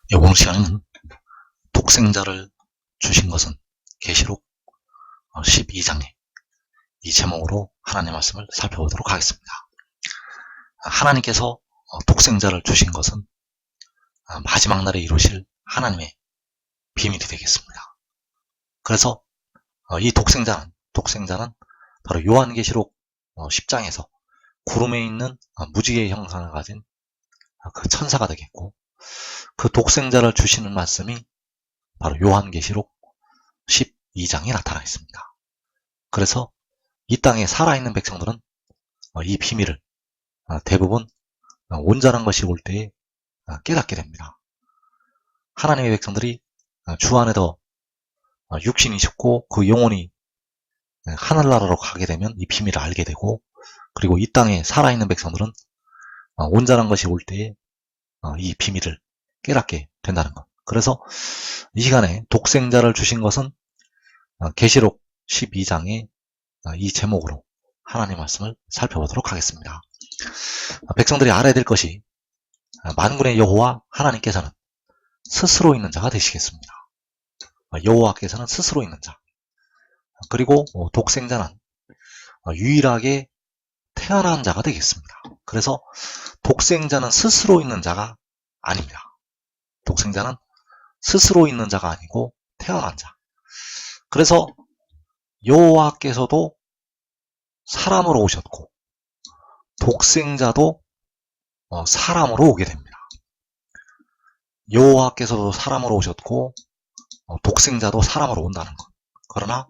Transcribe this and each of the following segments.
이번 시간에는 독생자를 주신 것은 계시록 12장의 이 제목으로 하나님의 말씀을 살펴보도록 하겠습니다. 하나님께서 독생자를 주신 것은 마지막 날에 이루실 하나님의 비밀이 되겠습니다. 그래서 이 독생자는 바로 요한계시록 10장에서 구름에 있는 무지개의 형상을 가진 그 천사가 되겠고, 그 독생자를 주시는 말씀이 바로 요한계시록 12장에 나타나 있습니다. 그래서 이 땅에 살아있는 백성들은 이 비밀을 대부분 온전한 것이 올 때에 깨닫게 됩니다. 하나님의 백성들이 주 안에 더 육신이 있고 그 영혼이 하늘나라로 가게 되면 이 비밀을 알게 되고, 그리고 이 땅에 살아있는 백성들은 온전한 것이 올 때에 이 비밀을 깨닫게 된다는 것. 그래서 이 시간에 독생자를 주신 것은 계시록 12장의 이 제목으로 하나님의 말씀을 살펴보도록 하겠습니다. 백성들이 알아야 될 것이, 만군의 여호와 하나님께서는 스스로 있는 자가 되시겠습니다. 여호와께서는 스스로 있는 자, 그리고 독생자는 유일하게 태어난 자가 되겠습니다. 그래서 독생자는 스스로 있는 자가 아닙니다. 독생자는 스스로 있는 자가 아니고 태어난 자. 그래서 여호와께서도 사람으로 오셨고 독생자도 사람으로 오게 됩니다. 여호와께서도 사람으로 오셨고 독생자도 사람으로 온다는 것. 그러나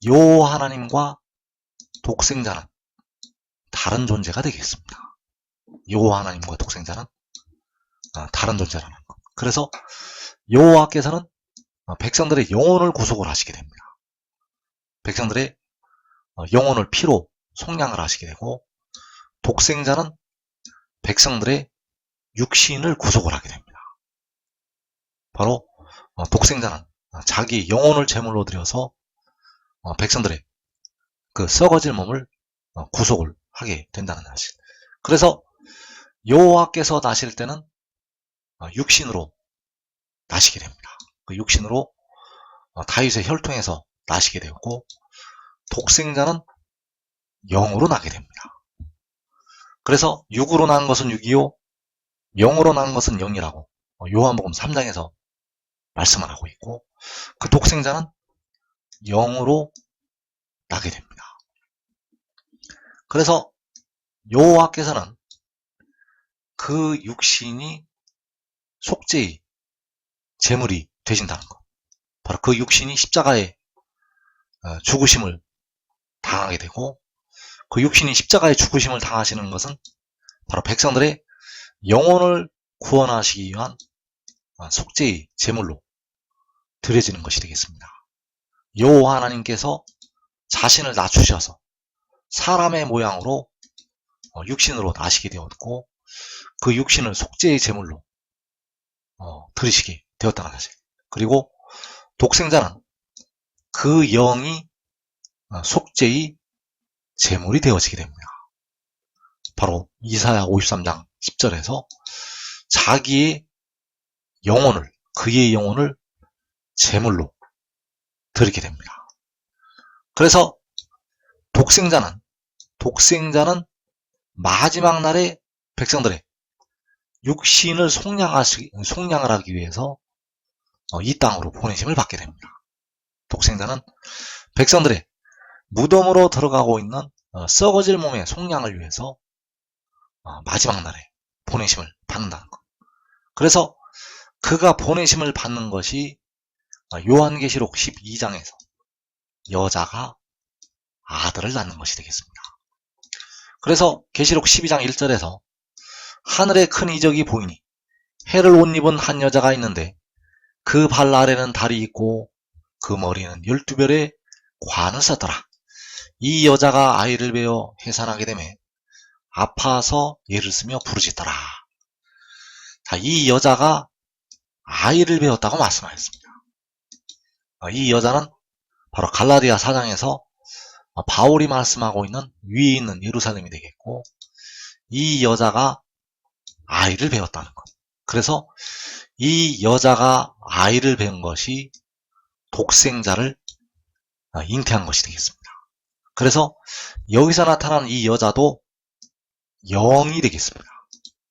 여호와 하나님과 독생자는 다른 존재가 되겠습니다. 여호와 하나님과 독생자는 다른 존재라는 것. 그래서 여호와께서는 백성들의 영혼을 구속을 하시게 됩니다. 백성들의 영혼을 피로 속량을 하시게 되고, 독생자는 백성들의 육신을 구속을 하게 됩니다. 바로 독생자는 자기 영혼을 제물로 드려서 백성들의 그 썩어질 몸을 구속을 하게 된다는 사실. 그래서 여호와께서 나실 때는 육신으로 나시게 됩니다. 그 육신으로 다윗의 혈통에서 나시게 되었고, 독생자는 영으로 나게 됩니다. 그래서 육으로 난 것은 육이요 영으로 난 것은 영이라고 요한복음 3장에서 말씀을 하고 있고, 그 독생자는 영으로 나게 됩니다. 그래서 여호와께서는 그 육신이 속죄의 제물이 되신다는 것, 바로 그 육신이 십자가에 죽으심을 당하게 되고, 그 육신이 십자가에 죽으심을 당하시는 것은 바로 백성들의 영혼을 구원하시기 위한 속죄의 제물로 드려지는 것이 되겠습니다. 여호와 하나님께서 자신을 낮추셔서 사람의 모양으로 육신으로 나시게 되었고, 그 육신을 속죄의 제물로 드리시게 되었다는 사실. 그리고 독생자는 그 영이 속죄의 제물이 되어지게 됩니다. 바로 이사야 53장 10절에서 자기의 영혼을, 그의 영혼을 제물로 드리게 됩니다. 그래서 독생자는 마지막 날에 백성들의 육신을 속량을 하기 위해서 이 땅으로 보내심을 받게 됩니다. 독생자는 백성들의 무덤으로 들어가고 있는 썩어질 몸의 속량을 위해서 마지막 날에 보내심을 받는다는 것. 그래서 그가 보내심을 받는 것이 요한계시록 12장에서 여자가 아들을 낳는 것이 되겠습니다. 그래서 계시록 12장 1절에서 하늘에 큰 이적이 보이니 해를 옷 입은 한 여자가 있는데 그 발 아래는 달이 있고 그 머리는 12별의 관을 썼더라. 이 여자가 아이를 베어 해산하게 되매 아파서 예를 쓰며 부르짖더라. 자, 이 여자가 아이를 베었다고 말씀하셨습니다. 이 여자는 바로 갈라디아 4장에서 바울이 말씀하고 있는 위에 있는 예루살렘이 되겠고, 이 여자가 아이를 베었다는 것. 그래서 이 여자가 아이를 뵌 것이 독생자를 잉태한 것이 되겠습니다. 그래서 여기서 나타난 이 여자도 0이 되겠습니다.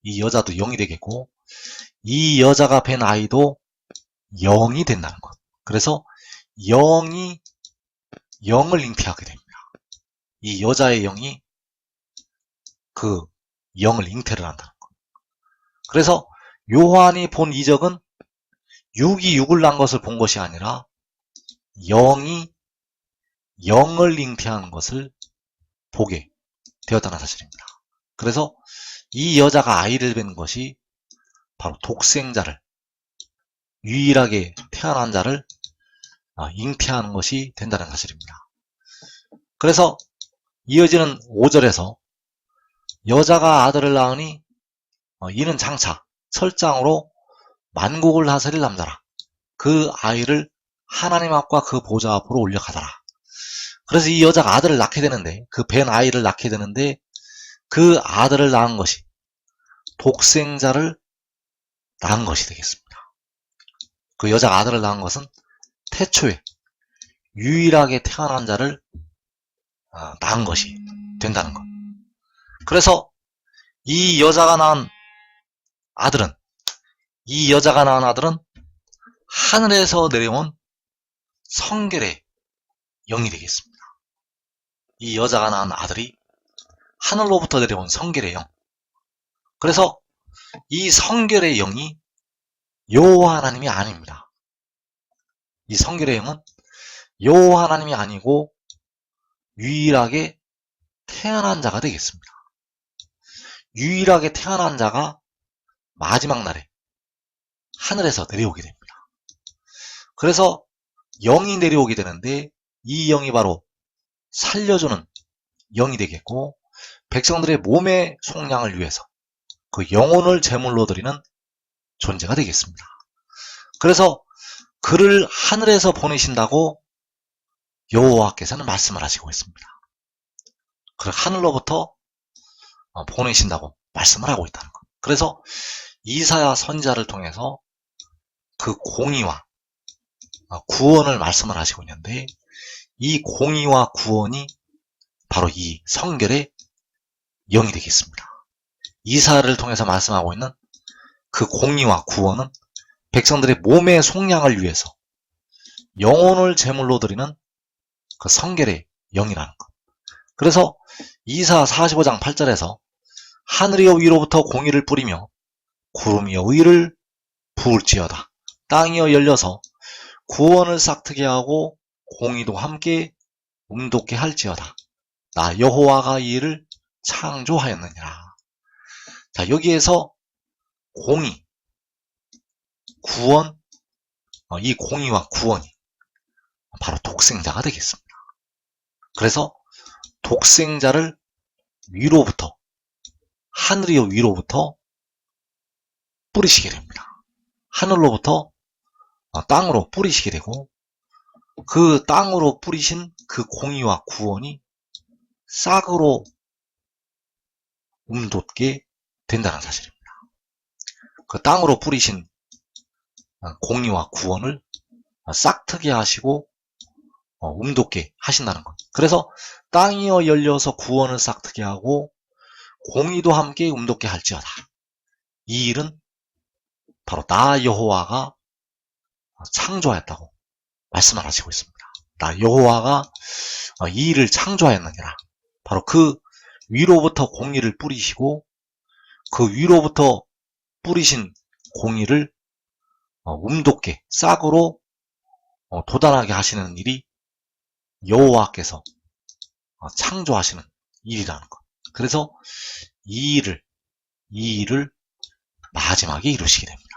이 여자도 0이 되겠고 이 여자가 뵌 아이도 0이 된다는 것. 그래서 0이 0을 잉태하게 됩니다. 이 여자의 0이 그 0을 잉태를 한다는 것. 그래서 요한이 본 이적은 6이 6을 낳은 것을 본 것이 아니라 0이 0을 잉태하는 것을 보게 되었다는 사실입니다. 그래서 이 여자가 아이를 뵌 것이 바로 독생자를, 유일하게 태어난 자를 잉태하는 것이 된다는 사실입니다. 그래서 이어지는 5절에서 여자가 아들을 낳으니 이는 장차 철장으로 만국을 다스릴 남자라. 그 아이를 하나님 앞과 그 보좌 앞으로 올려가더라. 그래서 이 여자가 아들을 낳게 되는데, 그 뵌 아이를 낳게 되는데, 그 아들을 낳은 것이 독생자를 낳은 것이 되겠습니다. 그 여자가 아들을 낳은 것은 태초에 유일하게 태어난 자를 낳은 것이 된다는 것. 그래서 이 여자가 낳은 아들은 하늘에서 내려온 성결의 영이 되겠습니다. 이 여자가 낳은 아들이 하늘로부터 내려온 성결의 영. 그래서 이 성결의 영이 여호와 하나님이 아닙니다. 이 성결의 영은 여호와 하나님이 아니고 유일하게 태어난 자가 되겠습니다. 유일하게 태어난 자가 마지막 날에 하늘에서 내려오게 됩니다. 그래서 영이 내려오게 되는데 이 영이 바로 살려주는 영이 되겠고 백성들의 몸의 속량을 위해서 그 영혼을 제물로 드리는 존재가 되겠습니다. 그래서 그를 하늘에서 보내신다고 여호와께서는 말씀을 하시고 있습니다. 그를 하늘로부터 보내신다고 말씀을 하고 있다는 것. 그래서 이사야 선지자를 통해서 그 공의와 구원을 말씀을 하시고 있는데 이 공의와 구원이 바로 이 성결의 영이 되겠습니다. 이사야를 통해서 말씀하고 있는 그 공의와 구원은 백성들의 몸의 속량을 위해서 영혼을 제물로 드리는 그 성결의 영이라는 것. 그래서 이사야 45장 8절에서 하늘이여 위로부터 공의를 뿌리며 구름이여 의를 부을지어다. 땅이여 열려서 구원을 싹트게 하고 공의도 함께 움돋게 할지어다. 나 여호와가 이 일을 창조하였느니라. 자, 여기에서 공의, 구원, 이 공의와 구원이 바로 독생자가 되겠습니다. 그래서 독생자를 위로부터, 하늘이여 위로부터 뿌리시게 됩니다. 하늘로부터 땅으로 뿌리시게 되고 그 땅으로 뿌리신 그 공의와 구원이 싹으로 움돋게 된다는 사실입니다. 그 땅으로 뿌리신 공의와 구원을 싹트게 하시고 움돋게 하신다는 것. 그래서 땅이여 열려서 구원을 싹트게 하고 공의도 함께 움돋게 할지어다. 이 일은 바로 나 여호와가 창조하였다고 말씀을 하시고 있습니다. 나 여호와가 이 일을 창조하였느니라. 바로 그 위로부터 공의를 뿌리시고 그 위로부터 뿌리신 공의를 움돋게 싹으로 도달하게 하시는 일이 여호와께서 창조하시는 일이라는 것. 그래서 이 일을 마지막에 이루시게 됩니다.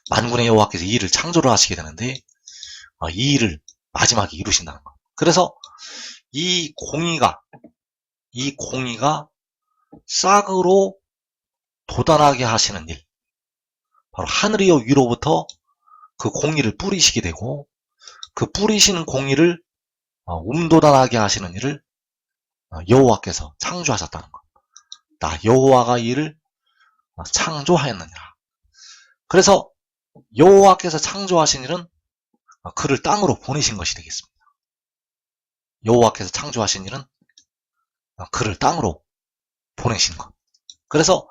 만군의 여호와께서 이 일을 창조를 하시게 되는데 이 일을 마지막에 이루신다는 것. 그래서 이 공의가 싹으로 도달하게 하시는 일, 바로 하늘이여 위로부터 그 공의를 뿌리시게 되고 그 뿌리시는 공의를 움도달하게 하시는 일을 여호와께서 창조하셨다는 것. 나 여호와가 이 일을 창조하였느니라. 그래서 여호와께서 창조하신 일은 그를 땅으로 보내신 것이 되겠습니다. 여호와께서 창조하신 일은 그를 땅으로 보내신 것. 그래서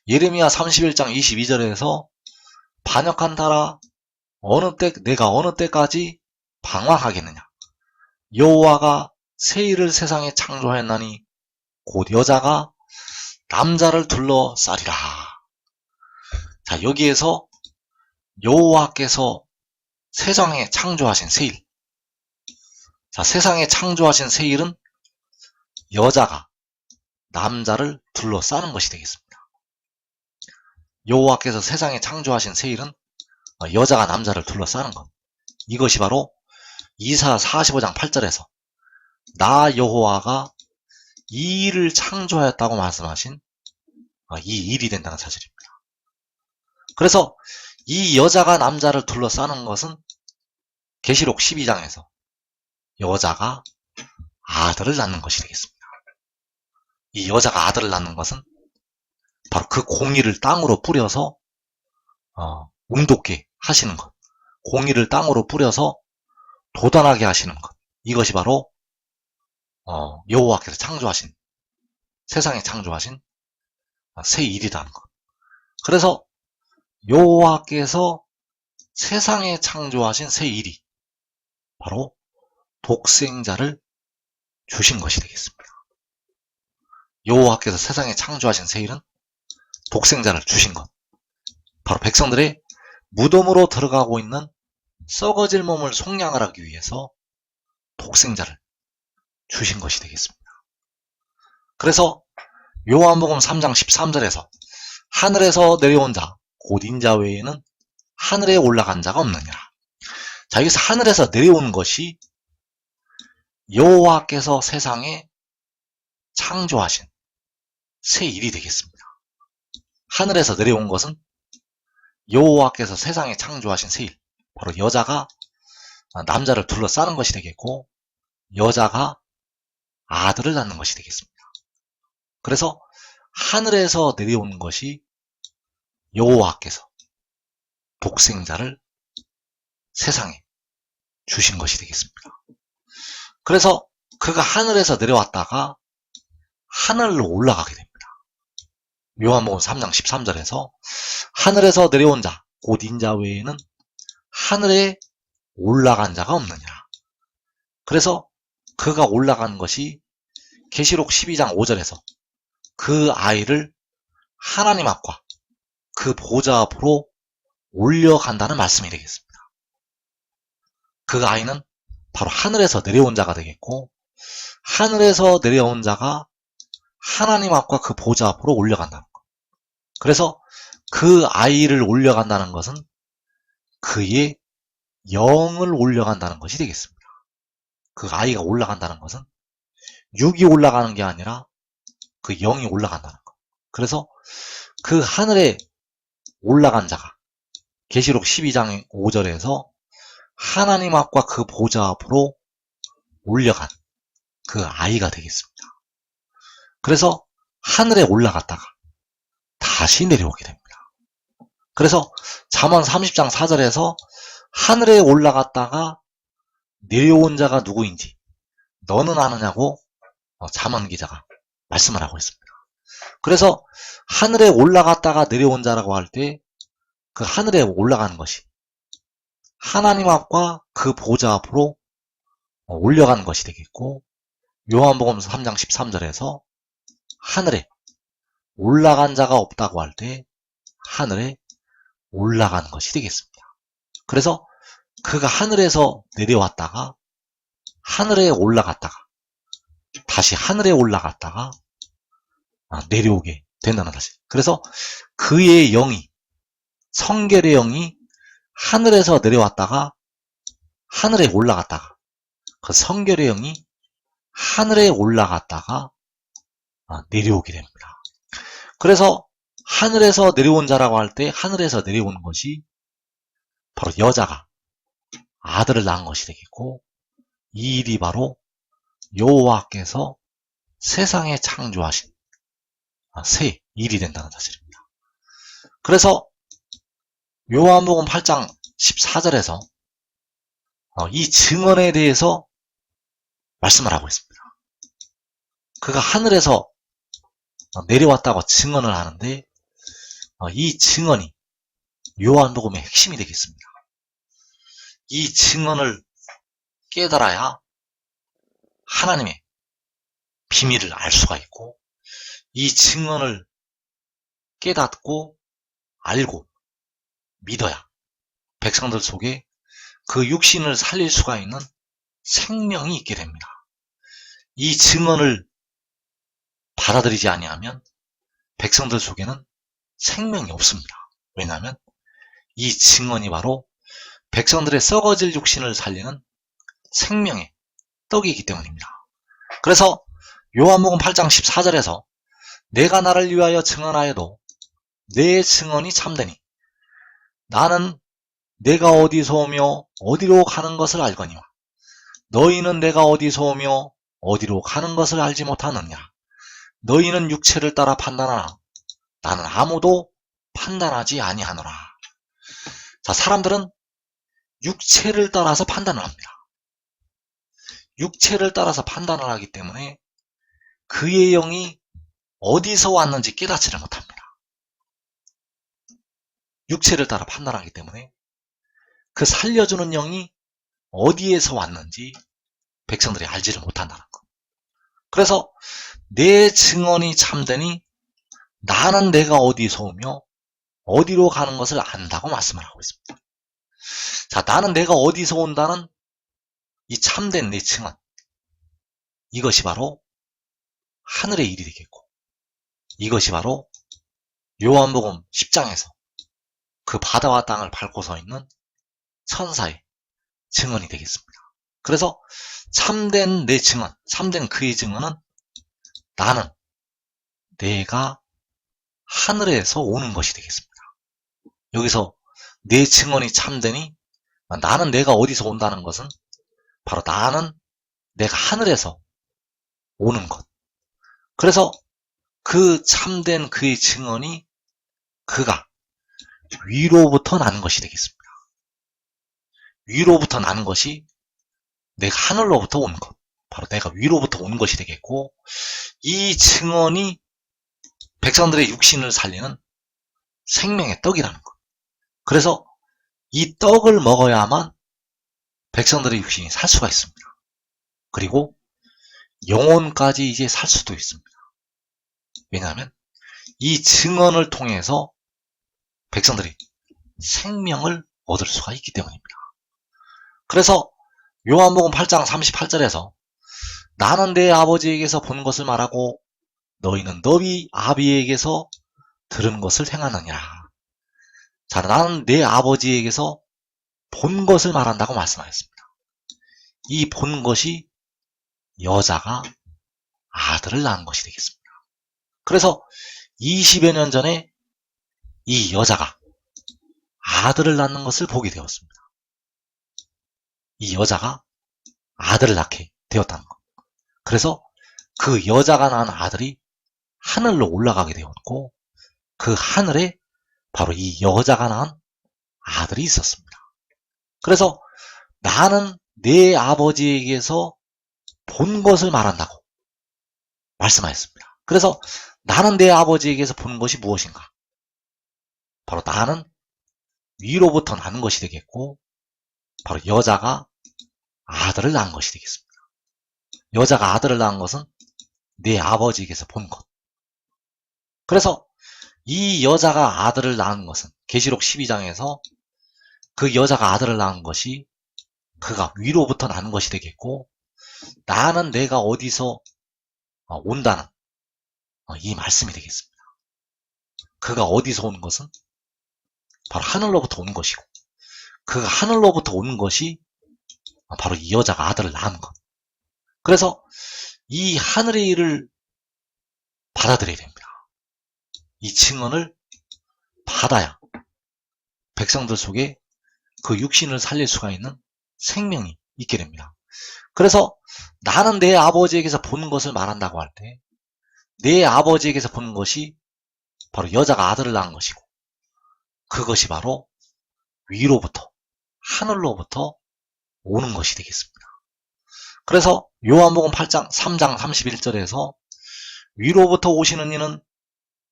예레미야 31장 22절에서 반역한다라 내가 어느 때까지 방황하겠느냐. 여호와가 새 일을 세상에 창조하였나니 곧 여자가 남자를 둘러싸리라. 자, 여기에서 여호와께서 세상에 창조하신 새 일. 자, 세상에 창조하신 새 일은 여자가 남자를 둘러싸는 것이 되겠습니다. 여호와께서 세상에 창조하신 새 일은 여자가 남자를 둘러싸는 것. 이것이 바로 이사 45장 8절에서 나 여호와가 이 일을 창조하였다고 말씀하신 이 일이 된다는 사실입니다. 그래서 이 여자가 남자를 둘러싸는 것은 계시록 12장에서 여자가 아들을 낳는 것이 되겠습니다. 이 여자가 아들을 낳는 것은 바로 그 공의를 땅으로 뿌려서 웅돋게 하시는 것, 공의를 땅으로 뿌려서 도단하게 하시는 것, 이것이 바로 여호와께서 창조하신, 세상에 창조하신 새 일이라는 것. 그래서 여호와께서 세상에 창조하신 새 일이 바로 독생자를 주신 것이 되겠습니다. 여호와께서 세상에 창조하신 새 일은 독생자를 주신 것, 바로 백성들의 무덤으로 들어가고 있는 썩어질 몸을 속량을 하기 위해서 독생자를 주신 것이 되겠습니다. 그래서 요한복음 3장 13절에서 하늘에서 내려온 자 곧 인자 외에는 하늘에 올라간 자가 없느니라. 자, 여기서 하늘에서 내려온 것이 여호와께서 세상에 창조하신 새 일이 되겠습니다. 하늘에서 내려온 것은 여호와께서 세상에 창조하신 새 일, 바로 여자가 남자를 둘러싸는 것이 되겠고 여자가 아들을 낳는 것이 되겠습니다. 그래서 하늘에서 내려온 것이 여호와께서 독생자를 세상에 주신 것이 되겠습니다. 그래서 그가 하늘에서 내려왔다가 하늘로 올라가게 됩니다. 요한복음 3장 13절에서 하늘에서 내려온 자 곧 인자 외에는 하늘에 올라간 자가 없느니라. 그래서 그가 올라간 것이 계시록 12장 5절에서 그 아이를 하나님 앞과 그 보좌 앞으로 올려간다는 말씀이 되겠습니다. 그 아이는 바로 하늘에서 내려온 자가 되겠고 하늘에서 내려온 자가 하나님 앞과 그 보좌 앞으로 올려간다는 것. 그래서 그 아이를 올려간다는 것은 그의 영을 올려간다는 것이 되겠습니다. 그 아이가 올라간다는 것은 육이 올라가는 게 아니라 그 영이 올라간다는 것. 그래서 그 하늘에 올라간 자가 계시록 12장 5절에서 하나님 앞과 그 보좌 앞으로 올려간 그 아이가 되겠습니다. 그래서 하늘에 올라갔다가 다시 내려오게 됩니다. 그래서 잠언 30장 4절에서 하늘에 올라갔다가 내려온 자가 누구인지 너는 아느냐고 잠언 기자가 말씀을 하고 있습니다. 그래서 하늘에 올라갔다가 내려온 자라고 할 때 그 하늘에 올라가는 것이 하나님 앞과 그 보좌 앞으로 올려가는 것이 되겠고 요한복음 3장 13절에서 하늘에 올라간 자가 없다고 할 때 하늘에 올라가는 것이 되겠습니다. 그래서 그가 하늘에서 내려왔다가 하늘에 올라갔다가 다시 하늘에 올라갔다가 내려오게 된다는 사실. 그래서 그의 영이 성결의 영이 하늘에서 내려왔다가 하늘에 올라갔다가 그 성결의 영이 하늘에 올라갔다가 내려오게 됩니다. 그래서 하늘에서 내려온 자라고 할 때 하늘에서 내려오는 것이 바로 여자가 아들을 낳은 것이 되겠고 이 일이 바로 여호와께서 세상에 창조하신 새 일이 된다는 사실입니다. 그래서 요한복음 8장 14절에서 이 증언에 대해서 말씀을 하고 있습니다. 그가 하늘에서 내려왔다고 증언을 하는데 이 증언이 요한복음의 핵심이 되겠습니다. 이 증언을 깨달아야 하나님의 비밀을 알 수가 있고, 이 증언을 깨닫고 알고 믿어야 백성들 속에 그 육신을 살릴 수가 있는 생명이 있게 됩니다. 이 증언을 받아들이지 아니하면 백성들 속에는 생명이 없습니다. 왜냐하면 이 증언이 바로 백성들의 썩어질 육신을 살리는 생명의 떡이기 때문입니다. 그래서 요한복음 8장 14절에서 내가 나를 위하여 증언하여도 내 증언이 참되니 나는 내가 어디서 오며 어디로 가는 것을 알거니와 너희는 내가 어디서 오며 어디로 가는 것을 알지 못하느냐. 너희는 육체를 따라 판단하나 나는 아무도 판단하지 아니하노라. 자, 사람들은 육체를 따라서 판단을 합니다. 육체를 따라서 판단을 하기 때문에 그의 영이 어디서 왔는지 깨닫지를 못합니다. 육체를 따라 판단하기 때문에 그 살려주는 영이 어디에서 왔는지 백성들이 알지를 못한다는 것. 그래서 내 증언이 참되니 나는 내가 어디서 오며 어디로 가는 것을 안다고 말씀을 하고 있습니다. 자, 나는 내가 어디서 온다는 이 참된 내 증언, 이것이 바로 하늘의 일이 되겠고, 이것이 바로 요한복음 10장에서 그 바다와 땅을 밟고 서 있는 천사의 증언이 되겠습니다. 그래서 참된 내 증언, 참된 그의 증언은 나는 내가 하늘에서 오는 것이 되겠습니다. 여기서 내 증언이 참되니 나는 내가 어디서 온다는 것은 바로 나는 내가 하늘에서 오는 것. 그래서 그 참된 그의 증언이 그가 위로부터 나는 것이 되겠습니다. 위로부터 나는 것이 내가 하늘로부터 온 것. 바로 내가 위로부터 온 것이 되겠고, 이 증언이 백성들의 육신을 살리는 생명의 떡이라는 것. 그래서 이 떡을 먹어야만 백성들의 육신이 살 수가 있습니다. 그리고 영혼까지 이제 살 수도 있습니다. 왜냐하면 이 증언을 통해서 백성들이 생명을 얻을 수가 있기 때문입니다. 그래서 요한복음 8장 38절에서 나는 내 아버지에게서 본 것을 말하고 너희는 너희 아비에게서 들은 것을 행하느니라. 자, 나는 내 아버지에게서 본 것을 말한다고 말씀하셨습니다. 이 본 것이 여자가 아들을 낳은 것이 되겠습니다. 그래서 20여 년 전에 이 여자가 아들을 낳는 것을 보게 되었습니다. 이 여자가 아들을 낳게 되었다는 것. 그래서 그 여자가 낳은 아들이 하늘로 올라가게 되었고, 그 하늘에 바로 이 여자가 낳은 아들이 있었습니다. 그래서 나는 내 아버지에게서 본 것을 말한다고 말씀하셨습니다. 그래서 나는 내 아버지에게서 본 것이 무엇인가? 바로 나는 위로부터 나는 것이 되겠고, 바로 여자가 아들을 낳은 것이 되겠습니다. 여자가 아들을 낳은 것은 내 아버지에게서 본 것. 그래서 이 여자가 아들을 낳은 것은 계시록 12장에서 그 여자가 아들을 낳은 것이 그가 위로부터 나는 것이 되겠고, 나는 내가 어디서 온다는 이 말씀이 되겠습니다. 그가 어디서 오는 것은 바로 하늘로부터 온 것이고, 그가 하늘로부터 온 것이 바로 이 여자가 아들을 낳은 것. 그래서 이 하늘의 일을 받아들여야 됩니다. 이 증언을 받아야 백성들 속에 그 육신을 살릴 수가 있는 생명이 있게 됩니다. 그래서 나는 내 아버지에게서 본 것을 말한다고 할 때, 내 아버지에게서 본 것이 바로 여자가 아들을 낳은 것이고, 그것이 바로 위로부터, 하늘로부터 오는 것이 되겠습니다. 그래서 요한복음 8장 3장 31절에서 위로부터 오시는 이는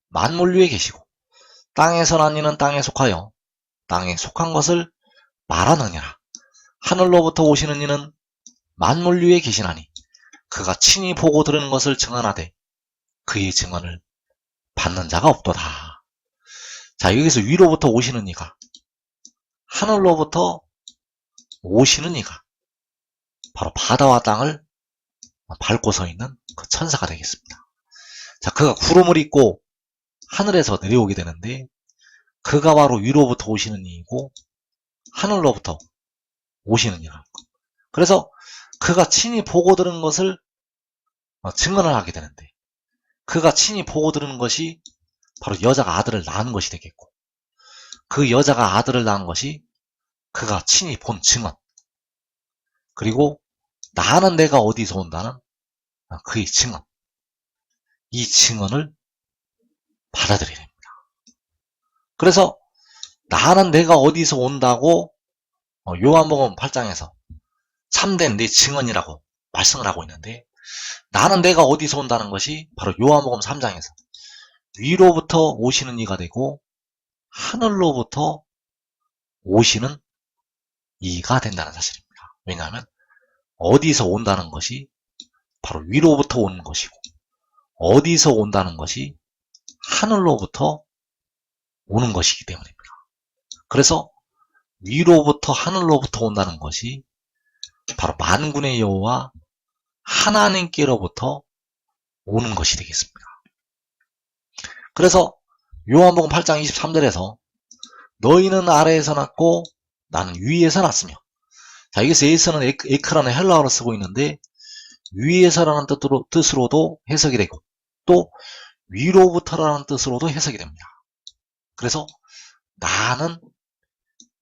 만물 위에 계시고 땅에서 난 이는 땅에 속하여 땅에 속한 것을 말하느니라. 하늘로부터 오시는 이는 만물 위에 계시나니 그가 친히 보고 들은 것을 증언하되 그의 증언을 받는 자가 없도다. 자, 여기서 위로부터 오시는 이가, 하늘로부터 오시는 이가 바로 바다와 땅을 밟고 서 있는 그 천사가 되겠습니다. 자, 그가 구름을 입고 하늘에서 내려오게 되는데 그가 바로 위로부터 오시는 이이고 하늘로부터 오시는 이라는 것. 그래서 그가 친히 보고 들은 것을 증언을 하게 되는데 그가 친히 보고 들은 것이 바로 여자가 아들을 낳은 것이 되겠고 그 여자가 아들을 낳은 것이 그가 친히 본 증언 그리고 나는 내가 어디서 온다는 그의 증언 이 증언을 받아들여야 됩니다. 그래서 나는 내가 어디서 온다고 요한복음 8장에서 참된 내 증언이라고 말씀을 하고 있는데 나는 내가 어디서 온다는 것이 바로 요한복음 3장에서 위로부터 오시는 이가 되고 하늘로부터 오시는 이가 된다는 사실입니다. 왜냐하면 어디서 온다는 것이 바로 위로부터 오는 것이고 어디서 온다는 것이 하늘로부터 오는 것이기 때문입니다. 그래서 위로부터 하늘로부터 온다는 것이 바로 만군의 여호와 하나님께로부터 오는 것이 되겠습니다. 그래서 요한복음 8장 23절에서 너희는 아래에서 났고 나는 위에서 났으며 자 여기서 에서는 에크라는 헬라어로 쓰고 있는데 위에서라는 뜻으로도 해석이 되고 또 위로부터라는 뜻으로도 해석이 됩니다. 그래서 나는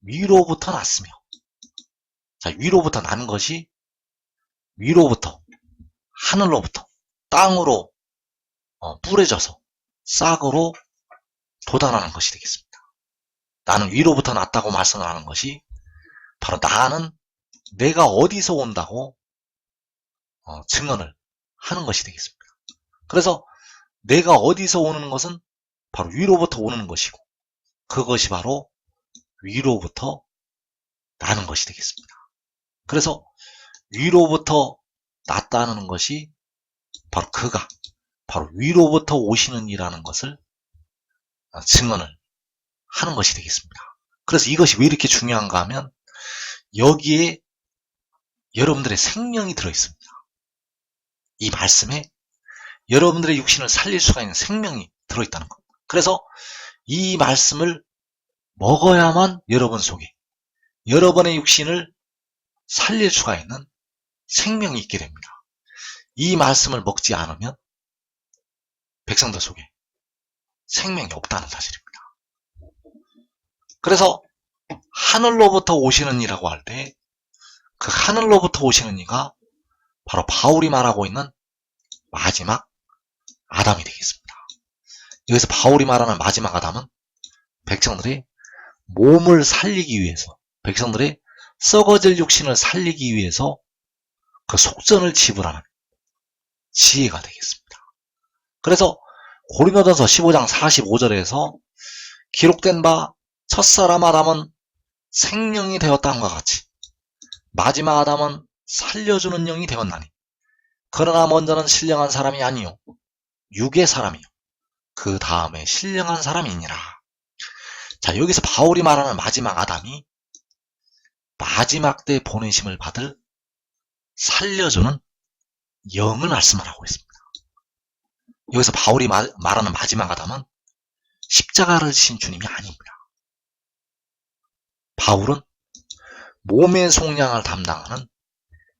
위로부터 났으며 자 위로부터 난 것이 위로부터 하늘로부터 땅으로 뿌려져서 싹으로 돋아나는 것이 되겠습니다. 나는 위로부터 났다고 말씀을 하는 것이 바로 나는 내가 어디서 온다고 증언을 하는 것이 되겠습니다. 그래서 내가 어디서 오는 것은 바로 위로부터 오는 것이고 그것이 바로 위로부터 나는 것이 되겠습니다. 그래서 위로부터 났다는 것이 바로 그가 바로 위로부터 오시는 이라는 것을 증언을 하는 것이 되겠습니다. 그래서 이것이 왜 이렇게 중요한가 하면 여기에 여러분들의 생명이 들어있습니다. 이 말씀에 여러분들의 육신을 살릴 수가 있는 생명이 들어있다는 것. 그래서 이 말씀을 먹어야만 여러분 속에 여러분의 육신을 살릴 수가 있는 생명이 있게 됩니다. 이 말씀을 먹지 않으면 백성들 속에 생명이 없다는 사실입니다. 그래서 하늘로부터 오시는 이라고 할 때 그 하늘로부터 오시는 이가 바로 바울이 말하고 있는 마지막 아담이 되겠습니다. 여기서 바울이 말하는 마지막 아담은 백성들의 몸을 살리기 위해서 백성들의 썩어질 육신을 살리기 위해서 그 속전을 지불하는 지혜가 되겠습니다. 그래서 고린도전서 15장 45절에서 기록된 바 첫사람 아담은 생명이 되었다함과 같이 마지막 아담은 살려주는 영이 되었나니 그러나 먼저는 신령한 사람이 아니요 육의 사람이요 그 다음에 신령한 사람이니라. 자 여기서 바울이 말하는 마지막 아담이 마지막 때 보내심을 받을 살려주는 영을 말씀을 하고 있습니다. 여기서 바울이 말하는 마지막 아담은 십자가를 지신 주님이 아닙니다. 바울은 몸의 속량을 담당하는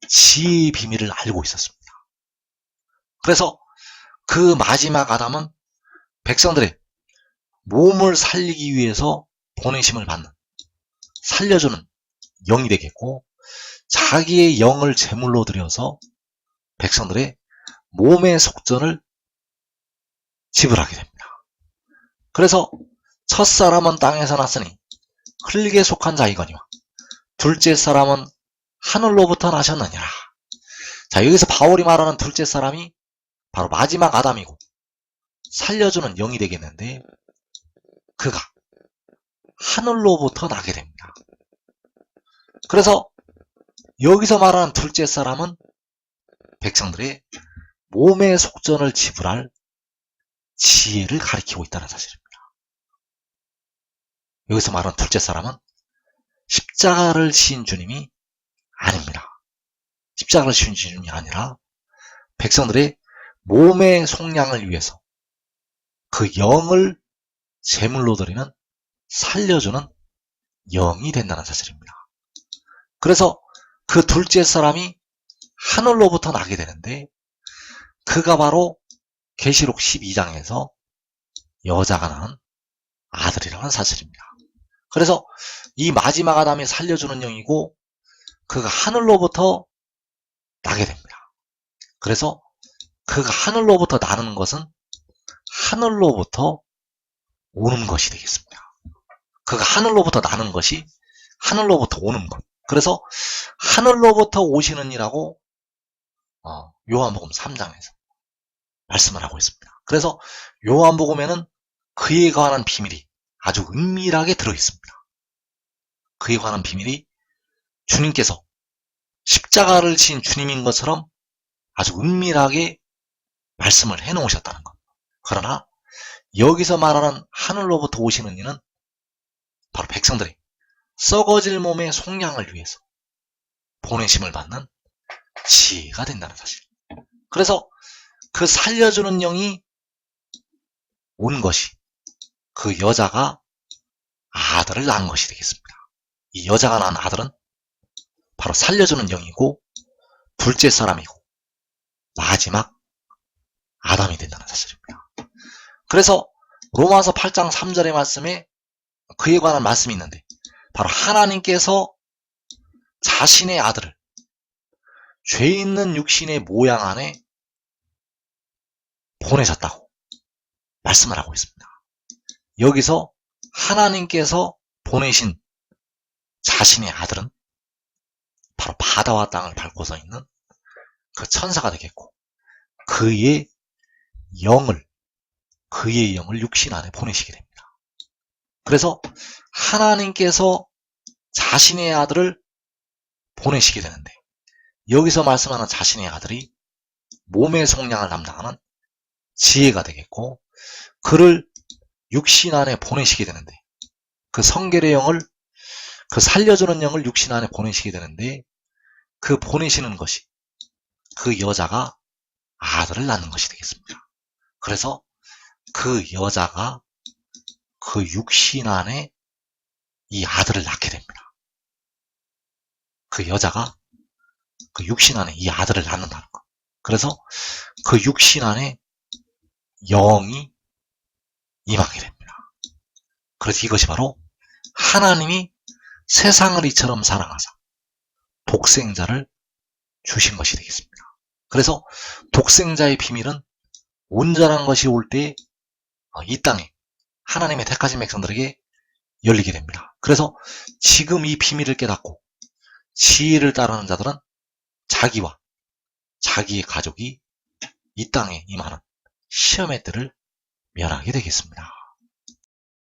지혜의 비밀을 알고 있었습니다. 그래서 그 마지막 아담은 백성들의 몸을 살리기 위해서 보내심을 받는 살려주는 영이 되겠고 자기의 영을 제물로 드려서 백성들의 몸의 속전을 지불하게 됩니다. 그래서 첫사람은 땅에서 났으니 흙에 속한 자이거니와 둘째 사람은 하늘로부터 나셨느니라. 자, 여기서 바울이 말하는 둘째 사람이 바로 마지막 아담이고 살려주는 영이 되겠는데 그가 하늘로부터 나게 됩니다. 그래서 여기서 말하는 둘째 사람은 백성들의 몸의 속전을 지불할 지혜를 가리키고 있다는 사실입니다. 여기서 말하는 둘째 사람은 십자가를 지은 주님이 아닙니다. 십자가를 지은 주님이 아니라 백성들의 몸의 속량을 위해서 그 영을 제물로 드리는 살려주는 영이 된다는 사실입니다. 그래서 그 둘째 사람이 하늘로부터 나게 되는데 그가 바로 계시록 12장에서 여자가 낳은 아들이라는 사실입니다. 그래서 이 마지막 아담이 살려주는 영이고 그가 하늘로부터 나게 됩니다. 그래서 그가 하늘로부터 나는 것은 하늘로부터 오는 것이 되겠습니다. 그가 하늘로부터 나는 것이 하늘로부터 오는 것. 그래서 하늘로부터 오시는 이라고 요한복음 3장에서 말씀을 하고 있습니다. 그래서 요한복음에는 그에 관한 비밀이 아주 은밀하게 들어있습니다. 그에 관한 비밀이 주님께서 십자가를 지은 주님인 것처럼 아주 은밀하게 말씀을 해놓으셨다는 것. 그러나 여기서 말하는 하늘로부터 오시는 이는 바로 백성들의 썩어질 몸의 속량을 위해서 보내심을 받는 지혜가 된다는 사실. 그래서 그 살려주는 영이 온 것이 그 여자가 아들을 낳은 것이 되겠습니다. 이 여자가 낳은 아들은 바로 살려주는 영이고 둘째 사람이고 마지막 아담이 된다는 사실입니다. 그래서 로마서 8장 3절의 말씀에 그에 관한 말씀이 있는데 바로 하나님께서 자신의 아들을 죄 있는 육신의 모양 안에 보내셨다고 말씀을 하고 있습니다. 여기서 하나님께서 보내신 자신의 아들은 바로 바다와 땅을 밟고서 있는 그 천사가 되겠고 그의 영을 육신 안에 보내시게 됩니다. 그래서 하나님께서 자신의 아들을 보내시게 되는데 여기서 말씀하는 자신의 아들이 몸의 속량을 담당하는 지혜가 되겠고 그를 육신 안에 보내시게 되는데 그 성결의 영을 그 살려주는 영을 육신 안에 보내시게 되는데 그 보내시는 것이 그 여자가 아들을 낳는 것이 되겠습니다. 그래서 그 여자가 그 육신 안에 이 아들을 낳게 됩니다. 그 여자가 그 육신 안에 이 아들을 낳는다는 것. 그래서 그 육신 안에 영이 임하게 됩니다. 그래서 이것이 바로 하나님이 세상을 이처럼 사랑하사 독생자를 주신 것이 되겠습니다. 그래서 독생자의 비밀은 온전한 것이 올 때 이 땅에 하나님의 택하신 백성들에게 열리게 됩니다. 그래서 지금 이 비밀을 깨닫고 지혜를 따르는 자들은 자기와 자기의 가족이 이 땅에 임하는 시험의 때를 면하게 되겠습니다.